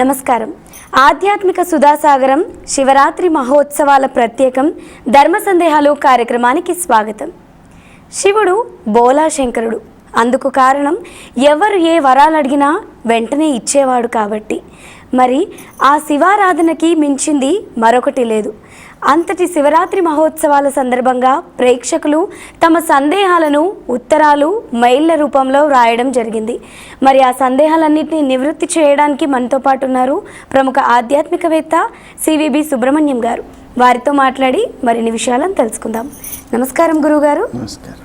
నమస్కారం. ఆధ్యాత్మిక సుధాసాగరం శివరాత్రి మహోత్సవాల ప్రత్యేకం ధర్మ సందేహాలు కార్యక్రమానికి స్వాగతం. శివుడు బోలాశంకరుడు. అందుకు కారణం ఎవరు ఏ వరాలు అడిగినా వెంటనే ఇచ్చేవాడు కాబట్టి. మరి ఆ శివారాధనకి మించింది మరొకటి లేదు. అంతటి శివరాత్రి మహోత్సవాల సందర్భంగా ప్రేక్షకులు తమ సందేహాలను ఉత్తరాలు మెయిల్ల రూపంలో వ్రాయడం జరిగింది. మరి ఆ సందేహాలన్నింటినీ నివృత్తి చేయడానికి మనతో పాటు ఉన్నారు ప్రముఖ ఆధ్యాత్మికవేత్త సివిబి సుబ్రహ్మణ్యం గారు. వారితో మాట్లాడి మరిన్ని విషయాలను తెలుసుకుందాం. నమస్కారం గురువుగారు. నమస్కారం.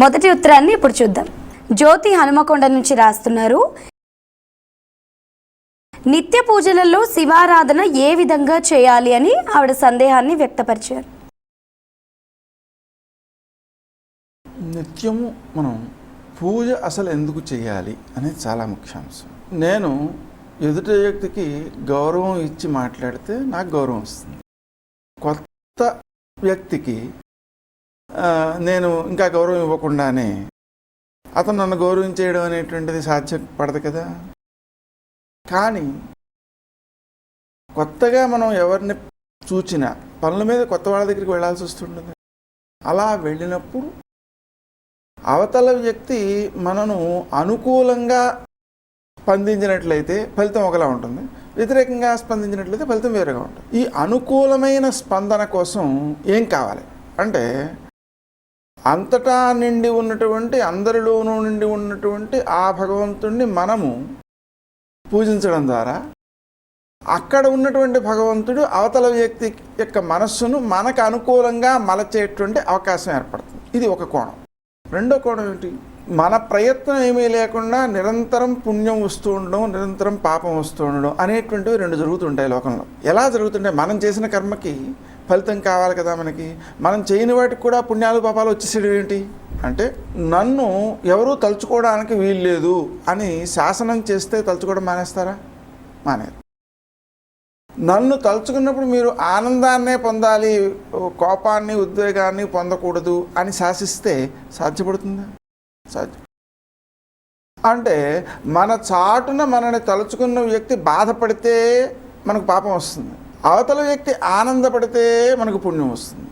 మొదటి ఉత్తరాన్ని ఇప్పుడు చూద్దాం. జ్యోతి హనుమకొండ నుంచి రాస్తున్నారు, నిత్య పూజలలో శివారాధన ఏ విధంగా చేయాలి అని ఆవిడ సందేహాన్ని వ్యక్తపరిచారు. నిత్యము మనం పూజ అసలు ఎందుకు చేయాలి అనేది చాలా ముఖ్యాంశం. నేను ఎదుటి వ్యక్తికి గౌరవం ఇచ్చి మాట్లాడితే నాకు గౌరవం వస్తుంది. కొత్త వ్యక్తికి నేను ఇంకా గౌరవం ఇవ్వకుండానే అతను నన్ను గౌరవించేయడం అనేటువంటిది సాధ్యపడదు కదా. కానీ కొత్తగా మనం ఎవరిని చూచినా పనుల మీద కొత్త వాళ్ళ దగ్గరికి వెళ్ళాల్సి వస్తుంటుంది. అలా వెళ్ళినప్పుడు అవతల వ్యక్తి మనను అనుకూలంగా స్పందించినట్లయితే ఫలితం ఒకలా ఉంటుంది, వ్యతిరేకంగా స్పందించినట్లయితే ఫలితం వేరేగా ఉంటుంది. ఈ అనుకూలమైన స్పందన కోసం ఏం కావాలి అంటే, అంతటా నిండి ఉన్నటువంటి అందరిలోనూ నిండి ఉన్నటువంటి ఆ భగవంతుణ్ణి మనము పూజించడం ద్వారా అక్కడ ఉన్నటువంటి భగవంతుడు అవతల వ్యక్తి యొక్క మనస్సును మనకు అనుకూలంగా మలచేటువంటి అవకాశం ఏర్పడుతుంది. ఇది ఒక కోణం. రెండో కోణం ఏంటి, మన ప్రయత్నం ఏమీ లేకుండా నిరంతరం పుణ్యం వస్తూ ఉండడం, నిరంతరం పాపం వస్తూ ఉండడం అనేటువంటివి రెండు జరుగుతుంటాయి లోకంలో. ఎలా జరుగుతుంటాయి? మనం చేసిన కర్మకి ఫలితం కావాలి కదా మనకి. మనం చేయని వాటికి కూడా పుణ్యాలు పాపాలు వచ్చేసేయడం ఏంటి అంటే, నన్ను ఎవరూ తలుచుకోవడానికి వీల్లేదు అని శాసనం చేస్తే తలుచుకోవడం మానేస్తారా? మానేరు. నన్ను తలుచుకున్నప్పుడు మీరు ఆనందాన్నే పొందాలి, కోపాన్ని ఉద్వేగాన్ని పొందకూడదు అని శాసిస్తే సాధ్యపడుతుందా? సాధ్యం. అంటే మన చాటున మనని తలుచుకున్న వ్యక్తి బాధపడితే మనకు పాపం వస్తుంది, అవతల వ్యక్తి ఆనందపడితే మనకు పుణ్యం వస్తుంది.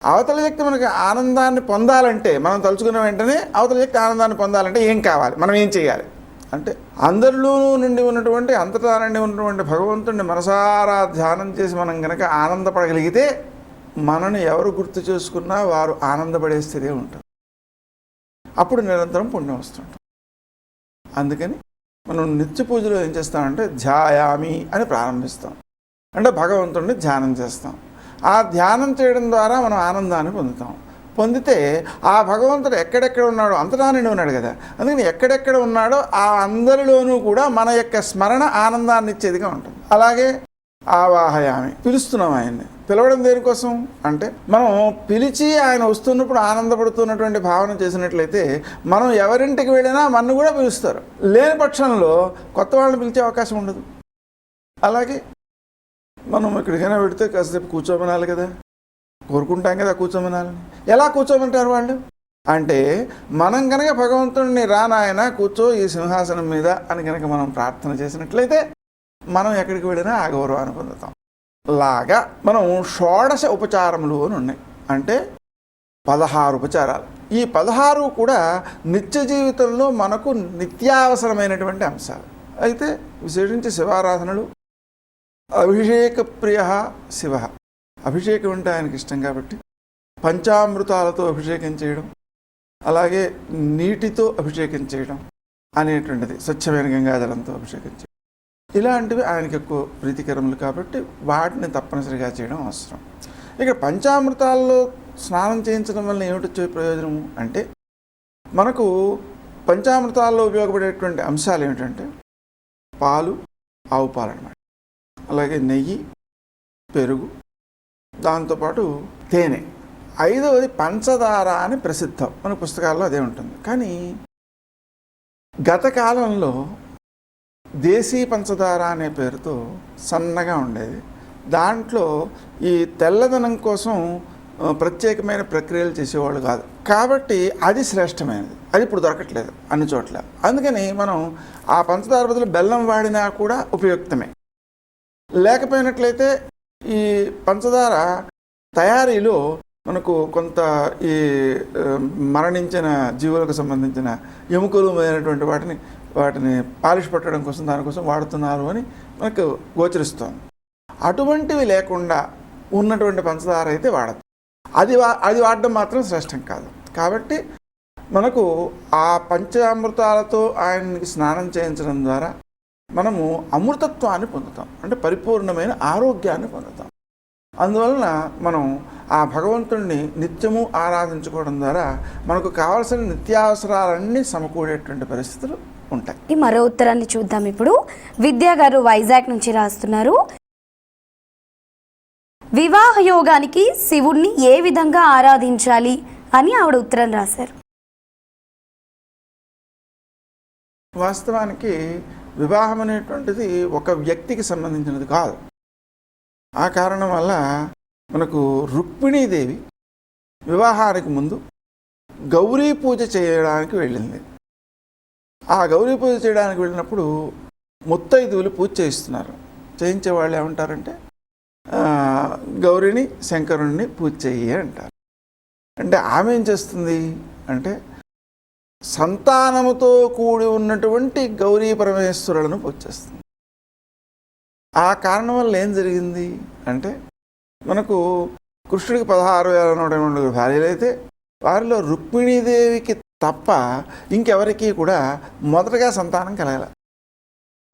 అవతల వ్యక్తి మనకి ఆనందాన్ని పొందాలంటే, మనం తలుచుకున్న వెంటనే అవతల వ్యక్తి ఆనందాన్ని పొందాలంటే ఏం కావాలి, మనం ఏం చేయాలి అంటే, అందరిలోనూ నుండి ఉన్నటువంటి అంతటా నుండి ఉన్నటువంటి భగవంతుడిని మనసారా ధ్యానం చేసి మనం కనుక ఆనందపడగలిగితే మనని ఎవరు గుర్తు చేసుకున్నా వారు ఆనందపడే స్థితి ఉంటుంది. అప్పుడు నిరంతరం పుణ్యం వస్తుంటుంది. అందుకని మనం నిత్య పూజలో ఏం చేస్తామంటే, ధ్యాయామి అని ప్రారంభిస్తాం. అంటే భగవంతుడిని ధ్యానం చేస్తాం. ఆ ధ్యానం చేయడం ద్వారా మనం ఆనందాన్ని పొందుతాం. పొందితే ఆ భగవంతుడు ఎక్కడెక్కడ ఉన్నాడో అంతటా నిండి ఉన్నాడు కదా, అందుకని ఎక్కడెక్కడ ఉన్నాడో ఆ అందరిలోనూ కూడా మన యొక్క స్మరణ ఆనందాన్ని ఇచ్చేదిగా ఉంటుంది. అలాగే ఆవాహయామి, పిలుస్తున్నాం ఆయన్ని. పిలవడం దేనికోసం అంటే, మనం పిలిచి ఆయన వస్తున్నప్పుడు ఆనందపడుతున్నటువంటి భావన చేసినట్లయితే మనం ఎవరింటికి వెళ్ళినా మనను కూడా పిలుస్తారు. లేని పక్షంలో కొత్త వాళ్ళని పిలిచే అవకాశం ఉండదు. అలాగే మనం ఎక్కడికైనా పెడితే కాసేపు కూర్చోమనాలి కదా, కోరుకుంటాం కదా కూర్చోమనాలని. ఎలా కూర్చోమంటారు వాళ్ళు అంటే, మనం కనుక భగవంతుడిని రానాయన కూర్చో ఈ సింహాసనం మీద అని కనుక మనం ప్రార్థన చేసినట్లయితే మనం ఎక్కడికి వెళ్ళినా ఆ గౌరవాన్ని పొందుతాం. లాగా మనం షోడశ ఉపచారములు అని ఉన్నాయి, అంటే 16 ఉపచారాలు. ఈ 16 కూడా నిత్య జీవితంలో మనకు నిత్యావసరమైనటువంటి అంశాలు. అయితే విశేషించి శివారాధనలు, అభిషేక ప్రియ శివ, అభిషేకం అంటే ఆయనకి ఇష్టం కాబట్టి పంచామృతాలతో అభిషేకం చేయడం, అలాగే నీటితో అభిషేకం చేయడం అనేటువంటిది, స్వచ్ఛమైన గంగాజలంతో అభిషేకం చేయడం, ఇలాంటివి ఆయనకి ఎక్కువ ప్రీతికరములు కాబట్టి వాటిని తప్పనిసరిగా చేయడం అవసరం. ఇక పంచామృతాల్లో స్నానం చేయించడం వల్ల ఏమిటొచ్చే ప్రయోజనము అంటే, మనకు పంచామృతాల్లో ఉపయోగపడేటువంటి అంశాలు ఏమిటంటే పాలు, ఆవు పాలు అన్నమాట, అలాగే నెయ్యి, పెరుగు, దాంతోపాటు తేనె. 5వది పంచదార అని ప్రసిద్ధం, మన పుస్తకాల్లో అదే ఉంటుంది. కానీ గత కాలంలో దేశీ పంచదార అనే పేరుతో సన్నగా ఉండేది. దాంట్లో ఈ తెల్లదనం కోసం ప్రత్యేకమైన ప్రక్రియలు చేసేవాళ్ళు కాదు. కాబట్టి అది శ్రేష్టమైనది. అది ఇప్పుడు దొరకట్లేదు అన్ని చోట్ల. అందుకని మనం ఆ పంచదార బదులు బెల్లం వాడినా కూడా ఉపయుక్తమే. లేకపోయినట్లయితే ఈ పంచదార తయారీలో మనకు కొంత ఈ మరణించిన జీవులకు సంబంధించిన ఎముకలు మొదలైనటువంటి వాటిని పాలిష్ పట్టడం కోసం దానికోసం వాడుతున్నారు అని మనకు గోచరిస్తోంది. అటువంటివి లేకుండా ఉన్నటువంటి పంచదార అయితే వాడదు. అది వాడడం మాత్రం శ్రేష్టం కాదు. కాబట్టి మనకు ఆ పంచామృతాలతో ఆయనకి స్నానం చేయించడం ద్వారా మనము అమృతత్వాన్ని పొందుతాం, అంటే పరిపూర్ణమైన ఆరోగ్యాన్ని పొందుతాం. అందువలన మనం ఆ భగవంతుడిని నిత్యము ఆరాధించుకోవడం ద్వారా మనకు కావాల్సిన నిత్యావసరాలన్నీ సమకూడేటువంటి పరిస్థితులు ఉంటాయి. ఈ మరో ఉత్తరాన్ని చూద్దాం. ఇప్పుడు విద్యా గారు వైజాగ్ నుంచి రాస్తున్నారు. వివాహ యోగానికి శివుణ్ణి ఏ విధంగా ఆరాధించాలి అని ఆవిడ ఉత్తరం రాశారు. వాస్తవానికి వివాహం అనేటువంటిది ఒక వ్యక్తికి సంబంధించినది కాదు. ఆ కారణం వల్ల మనకు రుక్మిణీదేవి వివాహానికి ముందు గౌరీ పూజ చేయడానికి వెళ్ళింది. ఆ గౌరీ పూజ చేయడానికి వెళ్ళినప్పుడు ముత్తైదువులు పూజ చేయిస్తున్నారు. చేయించే వాళ్ళు ఏమంటారంటే గౌరిని శంకరుణ్ణి పూజ చెయ్యి అంటారు. అంటే ఆమె ఏం చేస్తుంది అంటే సంతానముతో కూడి ఉన్నటువంటి గౌరీ పరమేశ్వరులను పూజ చేస్తుంది. ఆ కారణం వల్ల ఏం జరిగింది అంటే మనకు కృష్ణుడికి 16,120 భార్యలు అయితే వారిలో రుక్మిణీదేవికి తప్ప ఇంకెవరికి కూడా మొదటగా సంతానం కలగల.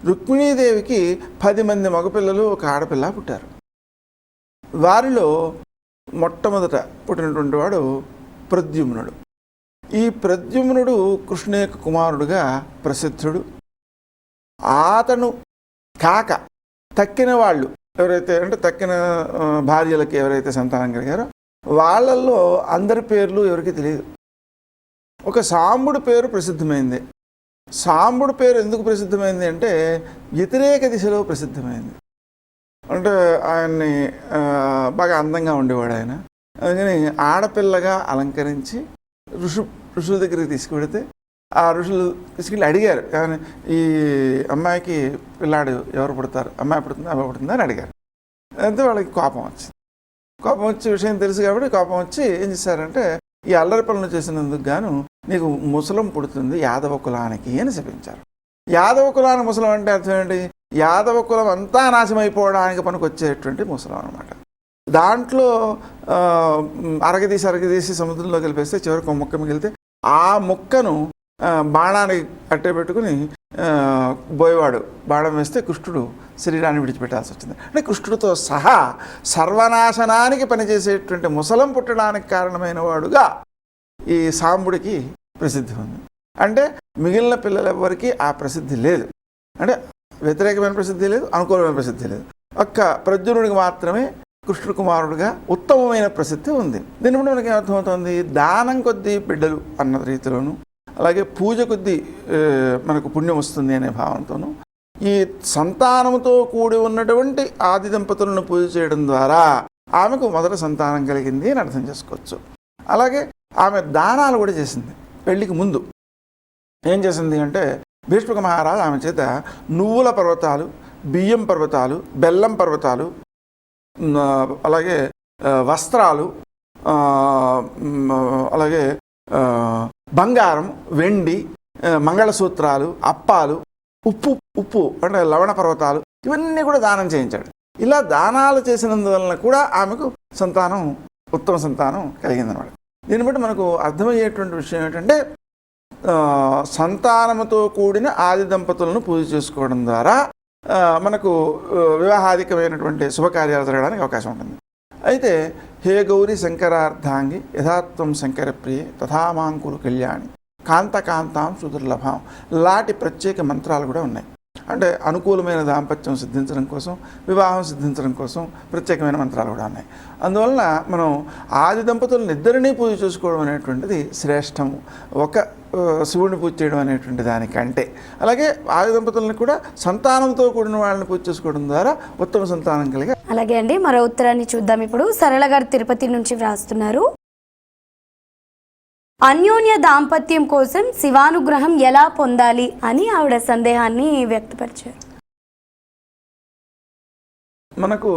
రుక్మిణీదేవికి 10 మంది మగపిల్లలు, ఒక ఆడపిల్ల పుట్టారు. వారిలో మొట్టమొదట పుట్టినటువంటి వాడు ప్రద్యుమ్నుడు. ఈ ప్రద్యుమ్నుడు కృష్ణ యొక్క కుమారుడుగా ప్రసిద్ధుడు. అతను కాక తక్కిన వాళ్ళు ఎవరైతే అంటే తక్కిన భార్యలకి ఎవరైతే సంతానం కలిగారో వాళ్ళల్లో అందరి పేర్లు ఎవరికి తెలియదు. ఒక సాంబుడి పేరు ప్రసిద్ధమైంది. సాంబుడి పేరు ఎందుకు ప్రసిద్ధమైంది అంటే వ్యతిరేక దిశలో ప్రసిద్ధమైంది. అంటే ఆయన్ని బాగా అందంగా ఉండేవాడు ఆయన. అందుకని ఆడపిల్లగా అలంకరించి ఋషుల దగ్గరికి తీసుకువెడితే ఆ ఋషులు తీసుకెళ్ళి అడిగారు, కానీ ఈ అమ్మాయికి పిల్లాడు ఎవరు పుడతారు, అమ్మాయి పుడుతుందా అబ్బాయి పుడుతుందా అని అడిగారు. అయితే వాళ్ళకి కోపం వచ్చింది. కోపం వచ్చి విషయం తెలుసు కాబట్టి కోపం వచ్చి ఏం చేశారంటే ఈ అల్లరి పనులు చేసినందుకు గాను నీకు ముసలం పుడుతుంది యాదవ కులానికి అని శపించారు. యాదవ కులానికి ముసలం అంటే అర్థం ఏంటి? యాదవ కులం అంతా నాశమైపోవడానికి పనికి వచ్చేటువంటి ముసలం అనమాట. దాంట్లో అరగదీసి సముద్రంలో కలిపేస్తే చివరికి ఒక ముక్క మిగిలితే ఆ ముక్కను బాణానికి అట్టే పెట్టుకుని బోయవాడు బాణం వేస్తే కృష్ణుడు శరీరాన్ని విడిచిపెట్టాల్సి వచ్చింది. అంటే కృష్ణుడితో సహా సర్వనాశనానికి పనిచేసేటువంటి ముసలం పుట్టడానికి కారణమైన వాడుగా ఈ సాంబుడికి ప్రసిద్ధి ఉంది. అంటే మిగిలిన పిల్లలెవ్వరికీ ఆ ప్రసిద్ధి లేదు. అంటే వ్యతిరేకమైన ప్రసిద్ధి లేదు, అనుకూలమైన ప్రసిద్ధి లేదు. ఒక్క ప్రద్యుమ్నుడికి మాత్రమే కృష్ణుడు కుమారుడుగా ఉత్తమమైన ప్రసిద్ధి ఉంది. దీని బట్టి మనకి ఏమర్థమవుతుంది? దానం కొద్దీ బిడ్డలు అన్న రీతిలోను, అలాగే పూజ కొద్దీ మనకు పుణ్యం వస్తుంది అనే భావంతోనూ ఈ సంతానంతో కూడి ఉన్నటువంటి ఆది దంపతులను పూజ చేయడం ద్వారా ఆమెకు మొదట సంతానం కలిగింది అని అర్థం చేసుకోవచ్చు. అలాగే ఆమె దానాలు కూడా చేసింది. పెళ్లికి ముందు ఏం చేసింది అంటే భీష్మక మహారాజు ఆమె చేత నువ్వుల పర్వతాలు, బియ్యం పర్వతాలు, బెల్లం పర్వతాలు, అలాగే వస్త్రాలు, అలాగే బంగారం, వెండి, మంగళసూత్రాలు, అప్పాలు, ఉప్పు అంటే లవణ పర్వతాలు, ఇవన్నీ కూడా దానం చేయించాడు. ఇలా దానాలు చేసినందువలన కూడా ఆమెకు సంతానం, ఉత్తమ సంతానం కలిగిందన్నమాట. దీన్ని బట్టి మనకు అర్థమయ్యేటువంటి విషయం ఏంటంటే సంతానముతో కూడిన ఆది దంపతులను పూజ చేసుకోవడం ద్వారా మనకు వివాహాధికమైనటువంటి శుభకార్యాలు జరగడానికి అవకాశం ఉంటుంది. అయితే హే గౌరీ శంకరార్థాంగి యథాత్వం శంకర ప్రియే తథామాంకులు కళ్యాణి కాంతకాంతాం సుదుర్లభాం లాంటి ప్రత్యేక మంత్రాలు కూడా ఉన్నాయి. అంటే అనుకూలమైన దాంపత్యం సిద్ధించడం కోసం, వివాహం సిద్ధించడం కోసం ప్రత్యేకమైన మంత్రాలు కూడా ఉన్నాయి. అందువలన మనం ఆది దంపతులను ఇద్దరినీ పూజ చేసుకోవడం అనేటువంటిది శ్రేష్టము, ఒక శివుడిని పూజ చేయడం అనేటువంటి దానికంటే. అలాగే ఆది దంపతులను కూడా సంతానంతో కూడిన వాళ్ళని పూజ చేసుకోవడం ద్వారా ఉత్తమ సంతానం కలిగే. అలాగే అండి, మరో ఉత్తరాన్ని చూద్దాం. ఇప్పుడు సరళ గారు తిరుపతి నుంచి వ్రాస్తున్నారు. అన్యోన్య దాంపత్యం కోసం శివానుగ్రహం ఎలా పొందాలి అని ఆవిడ సందేహాన్ని వ్యక్తపరిచారు. మనకు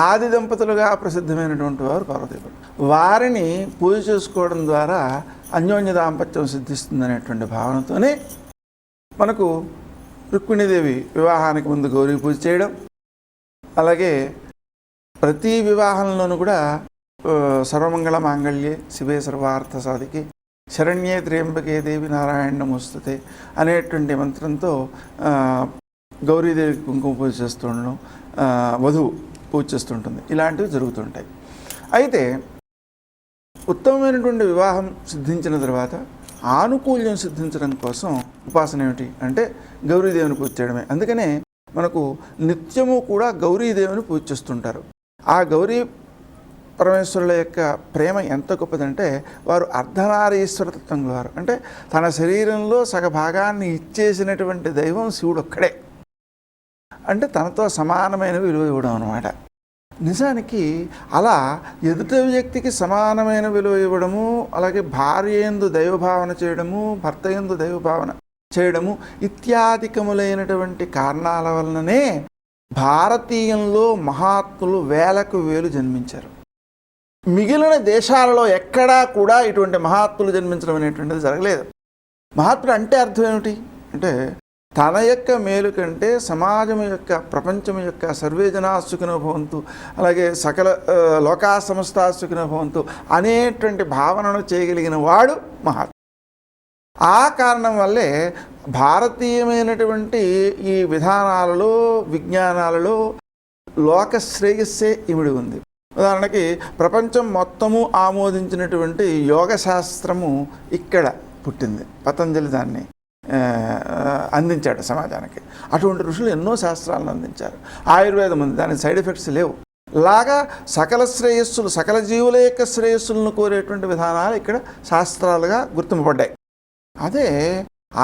ఆది దంపతులుగా ప్రసిద్ధమైనటువంటి వారు పార్వతీపురం. వారిని పూజ చేసుకోవడం ద్వారా అన్యోన్య దాంపత్యం సిద్ధిస్తుందనేటువంటి భావనతోనే మనకు రుక్మిణీదేవి వివాహానికి ముందు గౌరీ పూజ చేయడం, అలాగే ప్రతి వివాహంలోనూ కూడా సర్వమంగళ మాంగళ్యే శివే సర్వార్థ సాధికి శరణ్యే త్ర్యంబకే దేవి నారాయణ నమోస్తుతే అనేటువంటి మంత్రంతో గౌరీదేవికి కుంకుమ పూజ చేస్తుండడం, వధువు పూజ చేస్తుంటుంది. ఇలాంటివి జరుగుతుంటాయి. అయితే ఉత్తమమైనటువంటి వివాహం సిద్ధించిన తర్వాత ఆనుకూల్యం సిద్ధించడం కోసం ఉపాసన ఏమిటి అంటే గౌరీదేవిని పూజ చేయడమే. అందుకనే మనకు నిత్యము కూడా గౌరీదేవిని పూజ చేస్తుంటారు. ఆ గౌరీ పరమేశ్వరుల యొక్క ప్రేమ ఎంత గొప్పదంటే వారు అర్ధనారీశ్వర తత్వం వారు. అంటే తన శరీరంలో సగభాగాన్ని ఇచ్చేసినటువంటి దైవం శివుడు ఒక్కడే. అంటే తనతో సమానమైన విలువ ఇవ్వడం అన్నమాట. నిజానికి అలా ఎదుటి వ్యక్తికి సమానమైన విలువ ఇవ్వడము, అలాగే భార్య యందు దైవభావన చేయడము, భర్త యందు దైవభావన చేయడము ఇత్యాదికములైనటువంటి కారణాల వలననే భారతీయంలో మహాత్ములు వేలకు వేలు జన్మించారు. మిగిలిన దేశాలలో ఎక్కడా కూడా ఇటువంటి మహాత్ములు జన్మించడం అనేటువంటిది జరగలేదు. మహాత్ముడు అంటే అర్థం ఏమిటి అంటే తన యొక్క మేలు కంటే సమాజం యొక్క, ప్రపంచం యొక్క సర్వే జనా సుఖినో భవంతు, అలాగే సకల లోకా సమస్తా సుఖినో భవంతు అనేటువంటి భావనను చేయగలిగిన వాడు మహాత్ముడు. ఆ కారణం వల్లే భారతీయమైనటువంటి ఈ విధానాలలో, విజ్ఞానాలలో లోక శ్రేయస్సే ఇమిడి ఉంది. ఉదాహరణకి ప్రపంచం మొత్తము ఆమోదించినటువంటి యోగ శాస్త్రము ఇక్కడ పుట్టింది. పతంజలి దాన్ని అందించాడు సమాజానికి. అటువంటి ఋషులు ఎన్నో శాస్త్రాలను అందించారు. ఆయుర్వేదం ఉంది, దానికి సైడ్ ఎఫెక్ట్స్ లేవు. లాగా సకల శ్రేయస్సులు, సకల జీవుల యొక్క శ్రేయస్సులను కోరేటువంటి విధానాలు ఇక్కడ శాస్త్రాలుగా గుర్తింపబడ్డాయి. అదే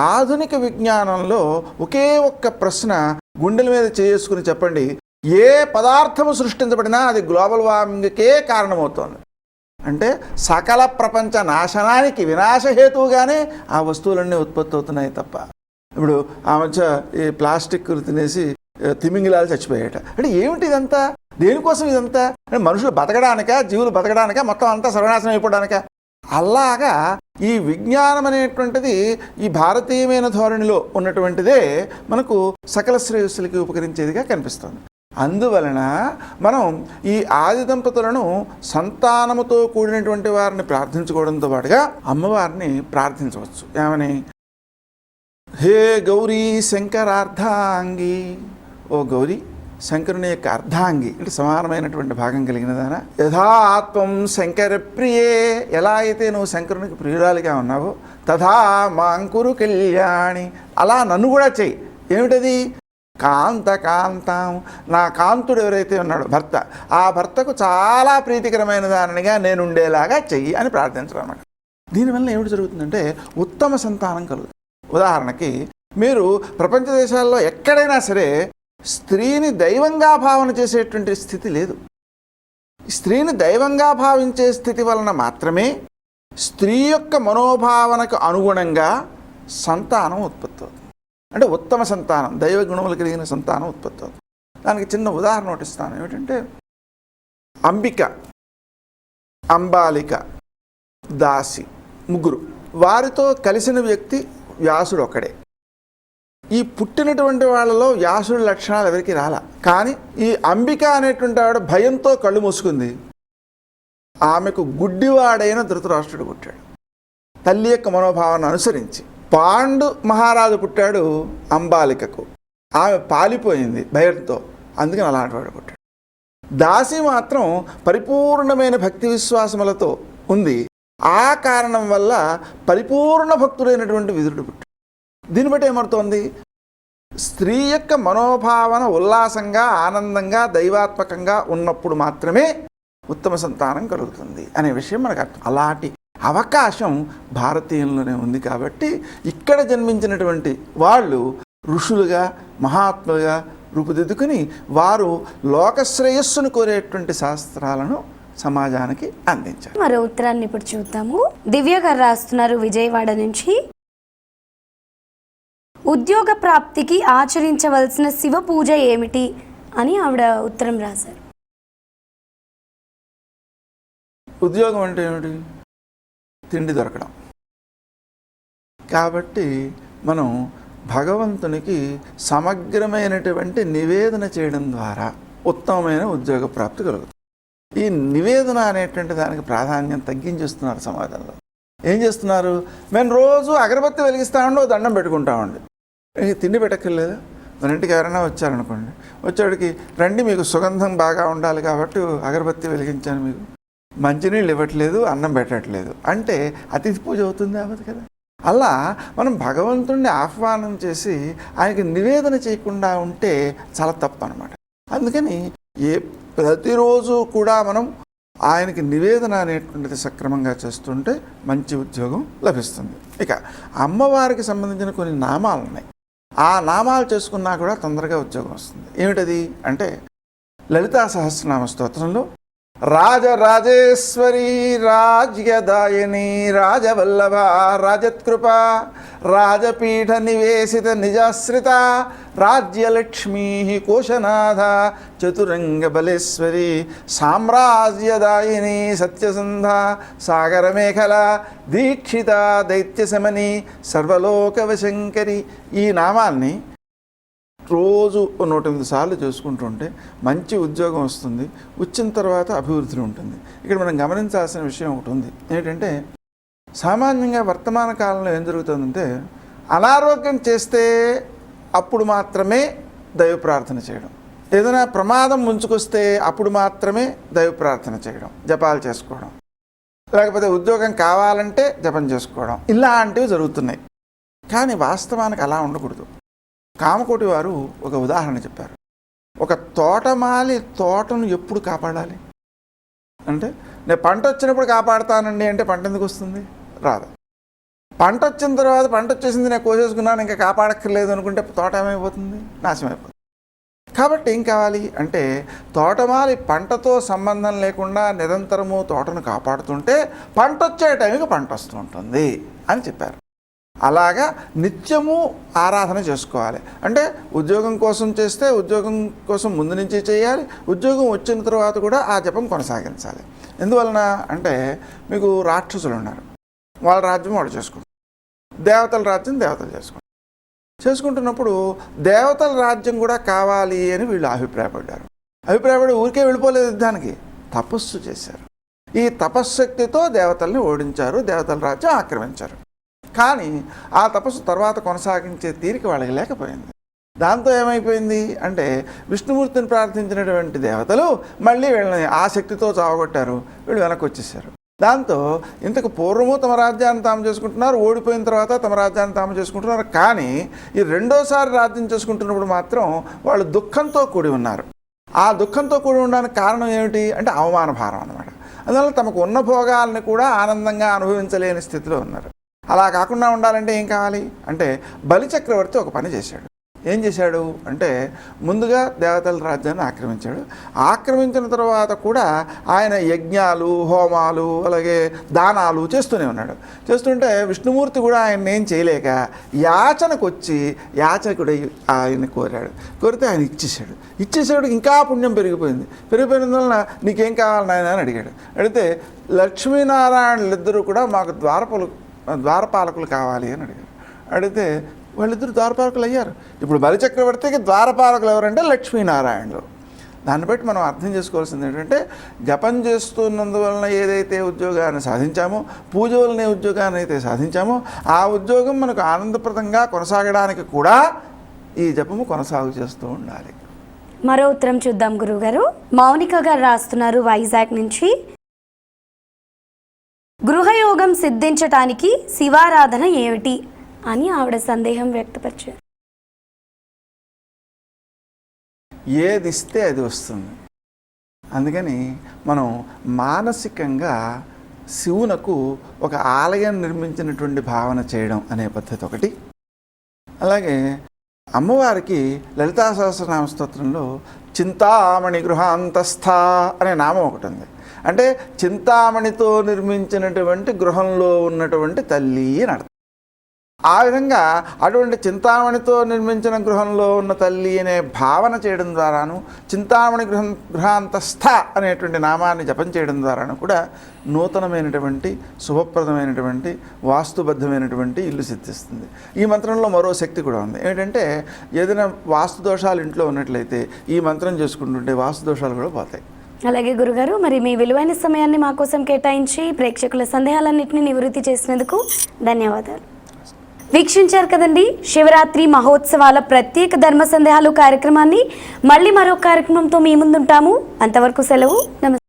ఆధునిక విజ్ఞానంలో ఒకే ఒక్క ప్రశ్న గుండెల మీద చేసుకుని చెప్పండి, ఏ పదార్థము సృష్టించబడినా అది గ్లోబల్ వార్మింగ్కే కారణమవుతోంది. అంటే సకల ప్రపంచ నాశనానికి వినాశహేతువుగానే ఆ వస్తువులన్నీ ఉత్పత్తి అవుతున్నాయి తప్ప. ఇప్పుడు ఆ మధ్య ఈ ప్లాస్టిక్ తినేసి తిమింగిలాలు చచ్చిపోయాట. అంటే ఏమిటి ఇదంతా? దేనికోసం ఇదంతా? అంటే మనుషులు బతకడానికా, జీవులు బతకడానికా, మొత్తం అంతా సర్వనాశనం అయిపోవడానికా? అలాగా ఈ విజ్ఞానం అనేటువంటిది ఈ భారతీయమైన ధోరణిలో ఉన్నటువంటిదే మనకు సకల శ్రేయస్సులకి ఉపకరించేదిగా కనిపిస్తుంది. అందువలన మనం ఈ ఆది దంపతులను సంతానముతో కూడినటువంటి వారిని ప్రార్థించుకోవడంతో పాటుగా అమ్మవారిని ప్రార్థించవచ్చు. ఏమని? హే గౌరీ శంకరార్ధాంగి, ఓ గౌరీ శంకరుని యొక్క అర్ధాంగి అంటే సమానమైనటువంటి భాగం కలిగినదానా, యథాత్వం శంకర ప్రియే, ఎలా అయితే నువ్వు శంకరునికి ప్రియురాలిగా ఉన్నావో, తథా మాంకురు కళ్యాణి, అలా నన్ను కూడా చెయ్యి. ఏమిటది? కాంతాం, నా కాంతుడు ఎవరైతే ఉన్నాడో భర్త, ఆ భర్తకు చాలా ప్రీతికరమైన దానిగా నేను ఉండేలాగా చెయ్యి అని ప్రార్థించడం అన్నమాట. దీనివల్ల ఏమిటి జరుగుతుందంటే ఉత్తమ సంతానం కలుగుతుంది. ఉదాహరణకి మీరు ప్రపంచ దేశాల్లో ఎక్కడైనా సరే స్త్రీని దైవంగా భావన చేసేటువంటి స్థితి లేదు. స్త్రీని దైవంగా భావించే స్థితి వలన మాత్రమే స్త్రీ యొక్క మనోభావనకు అనుగుణంగా సంతానం ఉత్పత్తి అవుతుంది. అంటే ఉత్తమ సంతానం, దైవ గుణములు కలిగిన సంతానం ఉత్పత్తి అవుతుంది. దానికి చిన్న ఉదాహరణ ఒకటి ఇస్తాను. ఏమిటంటే అంబిక, అంబాలిక, దాసి ముగ్గురు, వారితో కలిసిన వ్యక్తి వ్యాసుడు ఒక్కడే. ఈ పుట్టినటువంటి వాళ్ళలో వ్యాసుడి లక్షణాలు ఎవరికి రాలా. కానీ ఈ అంబిక అనేటువంటి ఆవిడ భయంతో కళ్ళు మూసుకుంది. ఆమెకు గుడ్డివాడైన ధృతరాష్ట్రుడు పుట్టాడు తల్లి యొక్క మనోభావాన్ని అనుసరించి. పాండు మహారాజు పుట్టాడు అంబాలికకు, ఆమె పాలిపోయింది భయంతో, అందుకని అలాంటి వాడు పుట్టాడు. దాసి మాత్రం పరిపూర్ణమైన భక్తి విశ్వాసములతో ఉంది. ఆ కారణం వల్ల పరిపూర్ణ భక్తుడైనటువంటి విదురుడు పుట్టాడు. దీన్ని బట్టి ఏమవుతోంది? స్త్రీ యొక్క మనోభావన ఉల్లాసంగా ఆనందంగా దైవాత్మకంగా ఉన్నప్పుడు మాత్రమే ఉత్తమ సంతానం కలుగుతుంది అనే విషయం మనకు అర్థం. అలాంటి అవకాశం భారతీయుల్లోనే ఉంది కాబట్టి ఇక్కడ జన్మించినటువంటి వాళ్ళు ఋషులుగా మహాత్ములుగా రూపుదిద్దుకుని వారు లోకశ్రేయస్సును కోరేటువంటి శాస్త్రాలను సమాజానికి అందించారు. మరో ఉత్తరాన్ని ఇప్పుడు చూద్దాము. దివ్య గారు రాస్తున్నారు విజయవాడ నుంచి. ఉద్యోగ ప్రాప్తికి ఆచరించవలసిన శివ పూజ ఏమిటి అని ఆవిడ ఉత్తరం రాశారు. ఉద్యోగం అంటే ఏమిటి? తిండి దొరకడం. కాబట్టి మనం భగవంతునికి సమగ్రమైనటువంటి నివేదన చేయడం ద్వారా ఉత్తమమైన ఉద్యోగ ప్రాప్తి కలుగుతుంది. ఈ నివేదన అనేటువంటి దానికి ప్రాధాన్యం తగ్గించేస్తున్నారు సమాజంలో. ఏం చేస్తున్నారు? మేము రోజు అగరబత్తి వెలిగిస్తామండి, దండం పెట్టుకుంటామండి. తిండి పెట్టక్కర్లేదు. మన ఇంటికి ఎవరైనా వచ్చారనుకోండి, వచ్చేవాడికి రండి మీకు సుగంధం బాగా ఉండాలి కాబట్టి అగరబత్తి వెలిగించాను, మీకు మంచినీళ్ళు ఇవ్వట్లేదు, అన్నం పెట్టట్లేదు అంటే అతిథి పూజ అవుతుంది అవ్వదు కదా. అలా మనం భగవంతుణ్ణి ఆహ్వానం చేసి ఆయనకి నివేదన చేయకుండా ఉంటే చాలా తప్పు అన్నమాట. అందుకని ప్రతిరోజు కూడా మనం ఆయనకి నివేదన అనేటువంటిది సక్రమంగా చేస్తుంటే మంచి ఉద్యోగం లభిస్తుంది. ఇక అమ్మవారికి సంబంధించిన కొన్ని నామాలు ఉన్నాయి. ఆ నామాలు చేసుకున్నా కూడా తొందరగా ఉద్యోగం వస్తుంది. ఏమిటది అంటే లలితా సహస్రనామ స్తోత్రంలో రాజరాజేశ్వరి రాజ్యదాయని రాజవల్లభ రాజత్కృప రాజపీఠ నివేశిత నిజాశ్రిత రాజ్యలక్ష్మీ కోశనాథ చతురంగ బలేశ్వరి సామ్రాజ్యదాయిని సత్యసంధ సాగరమేఖల దీక్షిత దైత్యశమని సర్వలోకవశంకరి ఈ నామాల్ని రోజు 108 సార్లు చేసుకుంటుంటే మంచి ఉద్యోగం వస్తుంది. వచ్చిన తర్వాత అభివృద్ధి ఉంటుంది. ఇక్కడ మనం గమనించాల్సిన విషయం ఒకటి ఉంది. ఏంటంటే సామాన్యంగా వర్తమాన కాలంలో ఏం జరుగుతుందంటే అనారోగ్యం చేస్తే అప్పుడు మాత్రమే దైవ ప్రార్థన చేయడం, ఏదైనా ప్రమాదం ముంచుకొస్తే అప్పుడు మాత్రమే దైవ ప్రార్థన చేయడం, జపాలు చేసుకోవడం, లేకపోతే ఉద్యోగం కావాలంటే జపం చేసుకోవడం, ఇలాంటివి జరుగుతున్నాయి. కానీ వాస్తవానికి అలా ఉండకూడదు. కామకోటి వారు ఒక ఉదాహరణ చెప్పారు. ఒక తోటమాలి తోటను ఎప్పుడు కాపాడాలి అంటే, నేను పంట వచ్చినప్పుడు కాపాడుతానండి అంటే పంట ఎందుకు వస్తుంది? రాదు. పంట వచ్చిన తర్వాత పంట వచ్చేసింది, నేను కోసేసుకున్నాను, ఇంకా కాపాడక్కర్లేదు అనుకుంటే తోట ఏమైపోతుంది? నాశనం అయిపోతుంది. కాబట్టి ఏం కావాలి అంటే తోటమాలి పంటతో సంబంధం లేకుండా నిరంతరము తోటను కాపాడుతుంటే పంట వచ్చే టైంకి పంట వస్తూ ఉంటుంది అని చెప్పారు. అలాగా నిత్యము ఆరాధన చేసుకోవాలి. అంటే ఉద్యోగం కోసం చేస్తే ఉద్యోగం కోసం ముందు నుంచి చేయాలి, ఉద్యోగం వచ్చిన తర్వాత కూడా ఆ జపం కొనసాగించాలి. ఎందువలన అంటే మీకు రాక్షసులు ఉన్నారు, వాళ్ళ రాజ్యం వాళ్ళు చేసుకుంటారు, దేవతల రాజ్యం దేవతలు చేసుకుంటున్నప్పుడు దేవతల రాజ్యం కూడా కావాలి అని వీళ్ళు అభిప్రాయపడి ఊరికే వెళ్ళిపోలేదు, యుద్ధానికి తపస్సు చేశారు. ఈ తపశ్శక్తితో దేవతల్ని ఓడించారు, దేవతల రాజ్యం ఆక్రమించారు. కానీ ఆ తపస్సు తర్వాత కొనసాగించే తీరిక వాళ్ళకి లేకపోయింది. దాంతో ఏమైపోయింది అంటే విష్ణుమూర్తిని ప్రార్థించినటువంటి దేవతలు మళ్ళీ వీళ్ళని ఆ శక్తితో చావగొట్టారు, వీళ్ళు వెనక్కి వచ్చేసారు. దాంతో ఇంతకు పూర్వము తమ రాజ్యాన్ని తాము చేసుకుంటున్నారు, ఓడిపోయిన తర్వాత తమ రాజ్యాన్ని తాము చేసుకుంటున్నారు. కానీ ఈ రెండోసారి రాజ్యం చేసుకుంటున్నప్పుడు మాత్రం వాళ్ళు దుఃఖంతో కూడి ఉన్నారు. ఆ దుఃఖంతో కూడి ఉండడానికి కారణం ఏమిటి అంటే అవమాన భారం అన్నమాట. అందువల్ల తమకు ఉన్న భోగాలను కూడా ఆనందంగా అనుభవించలేని స్థితిలో ఉన్నారు. అలా కాకుండా ఉండాలంటే ఏం కావాలి అంటే బలిచక్రవర్తి ఒక పని చేశాడు. ఏం చేశాడు అంటే ముందుగా దేవతల రాజ్యాన్ని ఆక్రమించిన తర్వాత కూడా ఆయన యజ్ఞాలు హోమాలు అలాగే దానాలు చేస్తూనే ఉన్నాడు. చేస్తుంటే విష్ణుమూర్తి కూడా ఆయన ఏం చేయలేక యాచకుడు ఆయన కోరితే ఆయన ఇచ్చేసాడు. ఇంకా పుణ్యం పెరిగిపోయినందువలన నీకేం కావాలి నాయన అని అడిగితే లక్ష్మీనారాయణులిద్దరూ కూడా మాకు ద్వారపాలకులు కావాలి అని అడిగితే వాళ్ళిద్దరు ద్వారపాలకులు అయ్యారు. ఇప్పుడు బలిచక్రవర్తికి ద్వారపాలకులు ఎవరంటే లక్ష్మీనారాయణులు. దాన్ని బట్టి మనం అర్థం చేసుకోవాల్సింది ఏంటంటే జపం చేస్తున్నందువలన ఏదైతే ఉద్యోగాన్ని సాధించామో, పూజ వలన ఉద్యోగాన్ని అయితే సాధించామో ఆ ఉద్యోగం మనకు ఆనందప్రదంగా కొనసాగడానికి కూడా ఈ జపము కొనసాగు చేస్తూ ఉండాలి. మరో ఉత్తరం చూద్దాం గురువుగారు. మౌనిక గారు రాస్తున్నారు వైజాగ్ నుంచి. గృహయోగం సిద్ధించటానికి శివారాధన ఏమిటి అని ఆవిడ సందేహం వ్యక్తపరిచారు. ఏది ఇస్తే అది వస్తుంది. అందుకని మనం మానసికంగా శివునకు ఒక ఆలయం నిర్మించినటువంటి భావన చేయడం అనే పద్ధతి ఒకటి. అలాగే అమ్మవారికి లలితా సహస్రనామ స్తోత్రంలో చింతామణి గృహాంతస్థ అనే నామం ఒకటి ఉంది. అంటే చింతామణితో నిర్మించినటువంటి గృహంలో ఉన్నటువంటి తల్లి అని అర్థం. ఆ విధంగా అటువంటి చింతామణితో నిర్మించిన గృహంలో ఉన్న తల్లి అనే భావన చేయడం ద్వారాను, చింతామణి గృహాంతస్థ అనేటువంటి నామాన్ని జపం చేయడం ద్వారాను కూడా నూతనమైనటువంటి శుభప్రదమైనటువంటి వాస్తుబద్ధమైనటువంటి ఇల్లు సిద్ధిస్తుంది. ఈ మంత్రంలో మరో శక్తి కూడా ఉంది. ఏంటంటే ఏదైనా వాస్తు దోషాలు ఇంట్లో ఉన్నట్లయితే ఈ మంత్రం చేసుకుంటుంటే వాస్తు దోషాలు కూడా పోతాయి. అలాగే గురుగారు, మరి మీ విలువైన సమయాన్ని మా కోసం కేటాయించి ప్రేక్షకుల సందేహాలన్నింటినీ నివృత్తి చేసినందుకు ధన్యవాదాలు. వీక్షించారు కదండి శివరాత్రి మహోత్సవాల ప్రత్యేక ధర్మ సందేహాలు కార్యక్రమాన్ని. మళ్ళీ మరో కార్యక్రమంతో మీ ముందుంటాము. అంతవరకు సెలవు. నమస్తే.